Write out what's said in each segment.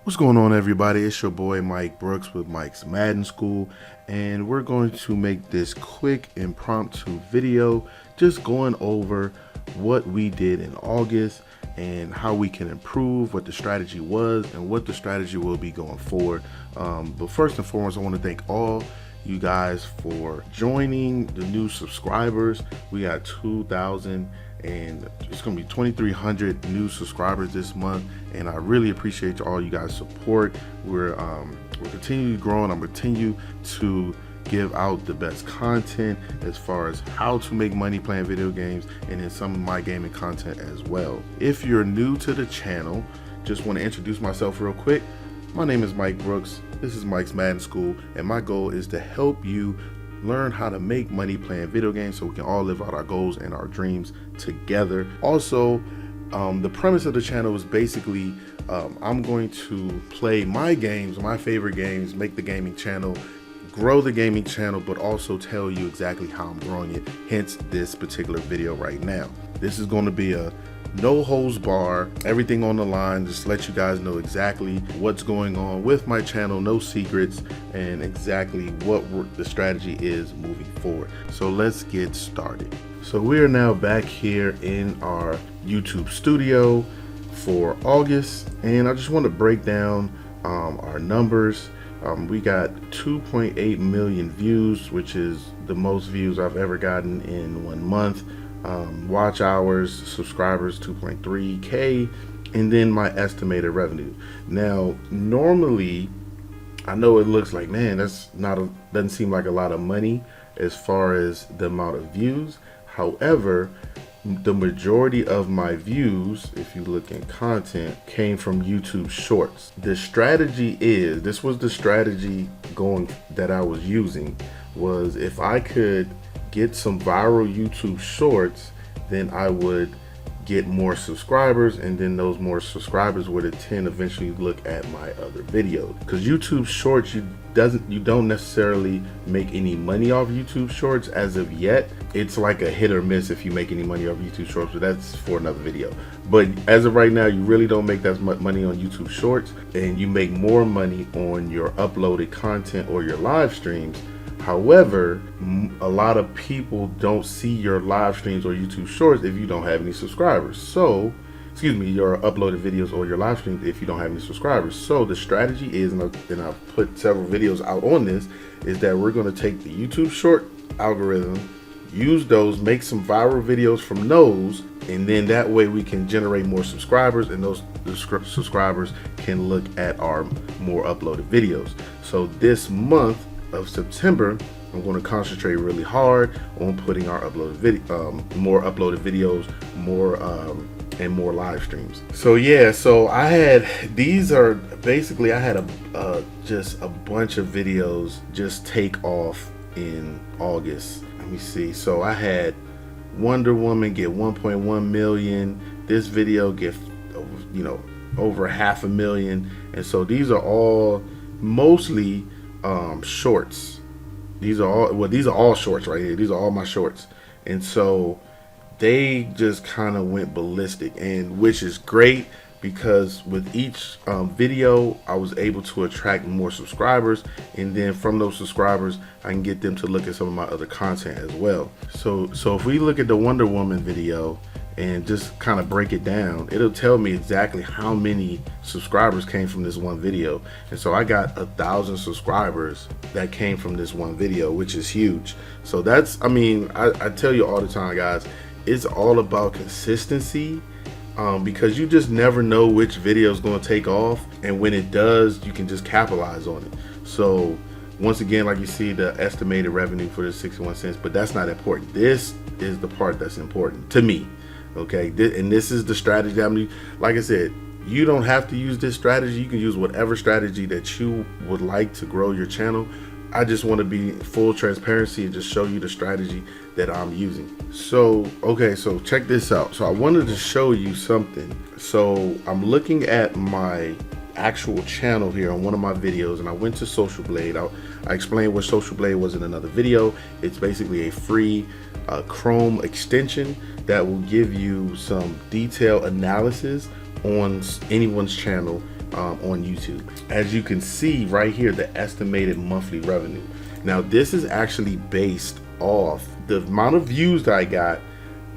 What's going on, everybody? It's your boy Mike Brooks with Mike's Madden School, and we're going to make this quick impromptu video just going over what we did in August and how we can improve, what the strategy was and what the strategy will be going forward. But first and foremost, I want to thank all you guys for joining, the new subscribers. We got 2,000 and it's gonna be 2,300 new subscribers this month, and I really appreciate all you guys' support. We're continuing growing. I'm continue to give out the best content as far as how to make money playing video games, and then some of my gaming content as well. If you're new to the channel, just want to introduce myself real quick. My name is Mike Brooks. This is Mike's Madden School, and my goal is to help you learn how to make money playing video games so we can all live out our goals and our dreams together. Also, the premise of the channel is basically I'm going to play my games, my favorite games, make the gaming channel, grow the gaming channel, but also tell you exactly how I'm growing it, hence this particular video right now. This is going to be a no holds bar, everything on the line, just let you guys know exactly what's going on with my channel, no secrets, and exactly what the strategy is moving forward. So let's get started. So we are now back here in our YouTube studio for August, and I just want to break down our numbers. We got 2.8 million views, which is the most views I've ever gotten in 1 month. Watch hours, subscribers 2.3K, and then my estimated revenue. Now, normally, I know it looks like, man, doesn't seem like a lot of money as far as the amount of views. However, the majority of my views, if you look in content, came from YouTube Shorts. The strategy is, this was the strategy that I was using, was if I could get some viral YouTube Shorts, then I would get more subscribers, and then those more subscribers would eventually look at my other videos. Because YouTube Shorts, you don't necessarily make any money off YouTube Shorts as of yet. It's like a hit or miss if you make any money off YouTube Shorts, but that's for another video. But as of right now, you really don't make that much money on YouTube Shorts, and you make more money on your uploaded content or your live streams. However, a lot of people don't see your live streams or YouTube Shorts if you don't have any subscribers. So, your uploaded videos or your live streams if you don't have any subscribers. So the strategy is, and I've put several videos out on this, is that we're going to take the YouTube Short algorithm, use those, make some viral videos from those, and then that way we can generate more subscribers, and those subscribers can look at our more uploaded videos. So this month of September, I'm going to concentrate really hard on putting our more uploaded videos, and more live streams. So yeah, so I had just a bunch of videos just take off in August. Let me see. So I had Wonder Woman get 1.1 million. This video get over 500,000, and so these are all mostly shorts. These are all shorts right here. These are all my shorts, and so they just kind of went ballistic, and which is great because with each video I was able to attract more subscribers, and then from those subscribers I can get them to look at some of my other content as well. So if we look at the Wonder Woman video and just kind of break it down, it'll tell me exactly how many subscribers came from this one video. And so I got 1,000 subscribers that came from this one video, which is huge. So that's, I tell you all the time, guys, it's all about consistency, because you just never know which video is going to take off, and when it does, you can just capitalize on it. So once again, like you see the estimated revenue for the 61 cents, but that's not important. This is the part that's important to me. Okay, and this is the strategy. Like I said, you don't have to use this strategy. You can use whatever strategy that you would like to grow your channel. I just want to be full transparency and just show you the strategy that I'm using. So, okay, so check this out. So I wanted to show you something. So I'm looking at my actual channel here on one of my videos, and I went to Social Blade. I explained what Social Blade was in another video. It's basically a free Chrome extension that will give you some detailed analysis on anyone's channel on YouTube. As you can see right here, the estimated monthly revenue. Now this is actually based off the amount of views that I got,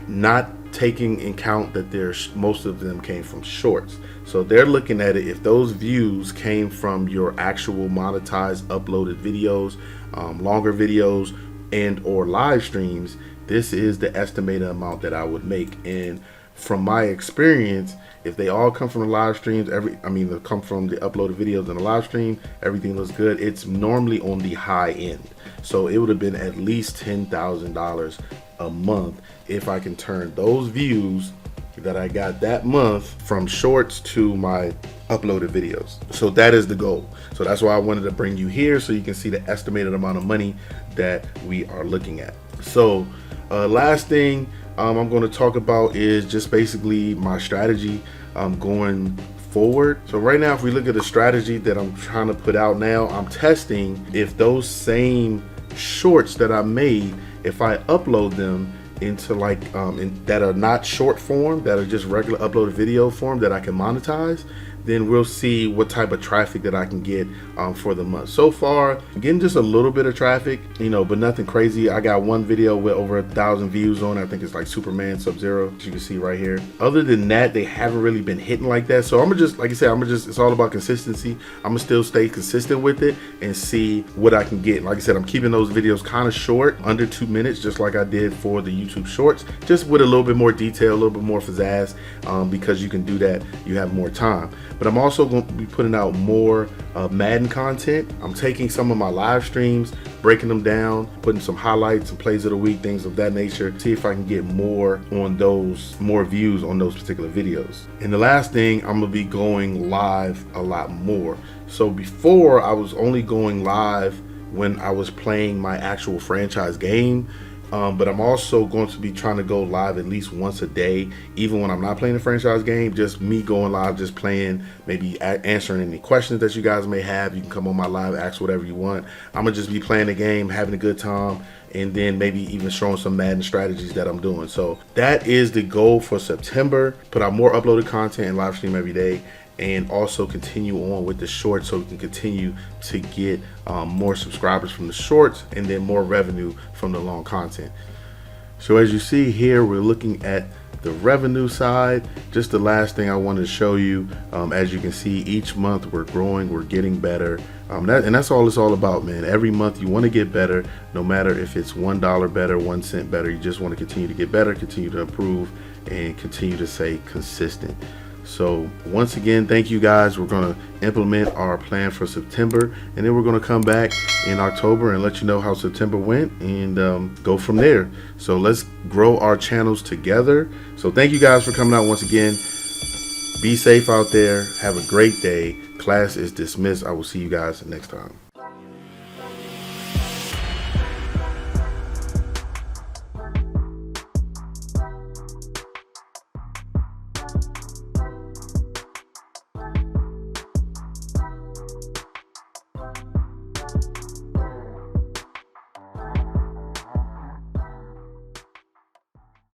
not taking in count that most of them came from shorts. So they're looking at it, if those views came from your actual monetized uploaded videos, longer videos, and or live streams, this is the estimated amount that I would make. And from my experience, if they all come from the live streams, they come from the uploaded videos and the live stream, everything looks good. It's normally on the high end. So it would have been at least $10,000 a month if I can turn those views that I got that month from shorts to my uploaded videos. So that is the goal. So that's why I wanted to bring you here, so you can see the estimated amount of money that we are looking at. So last thing I'm going to talk about is just basically my strategy going forward. So right now, if we look at the strategy that I'm trying to put out now, I'm testing if those same shorts that I made, if I upload them into that are not short form, that are just regular uploaded video form that I can monetize, then we'll see what type of traffic that I can get for the month. So far, I'm getting just a little bit of traffic, but nothing crazy. I got one video with over 1,000 views on it. I think it's like Superman Sub-Zero, as you can see right here. Other than that, they haven't really been hitting like that. So I'm gonna just, like I said, it's all about consistency. I'm gonna still stay consistent with it and see what I can get. And like I said, I'm keeping those videos kind of short, under 2 minutes, just like I did for the YouTube Shorts, just with a little bit more detail, a little bit more pizzazz, because you can do that, you have more time. But I'm also going to be putting out more Madden content. I'm taking some of my live streams, breaking them down, putting some highlights and plays of the week, things of that nature. See if I can get more views on those particular videos. And the last thing, I'm going to be going live a lot more. So before, I was only going live when I was playing my actual franchise game. But I'm also going to be trying to go live at least once a day, even when I'm not playing a franchise game. Just me going live, just playing, maybe answering any questions that you guys may have. You can come on my live, ask whatever you want. I'm gonna just be playing the game, having a good time, and then maybe even showing some Madden strategies that I'm doing. So that is the goal for September. Put out more uploaded content and live stream every day, and also continue on with the shorts, so we can continue to get more subscribers from the shorts and then more revenue from the long content. So as you see here, we're looking at the revenue side. Just the last thing I wanted to show you, as you can see, each month we're growing, we're getting better. And that's all it's all about, man. Every month you want to get better, no matter if it's $1 better, 1 cent better. You just want to continue to get better, continue to improve, and continue to stay consistent. So once again, thank you guys. We're going to implement our plan for September, and then we're going to come back in October and let you know how September went, and go from there. So let's grow our channels together. So thank you guys for coming out once again. Be safe out there. Have a great day. Class is dismissed. I will see you guys next time.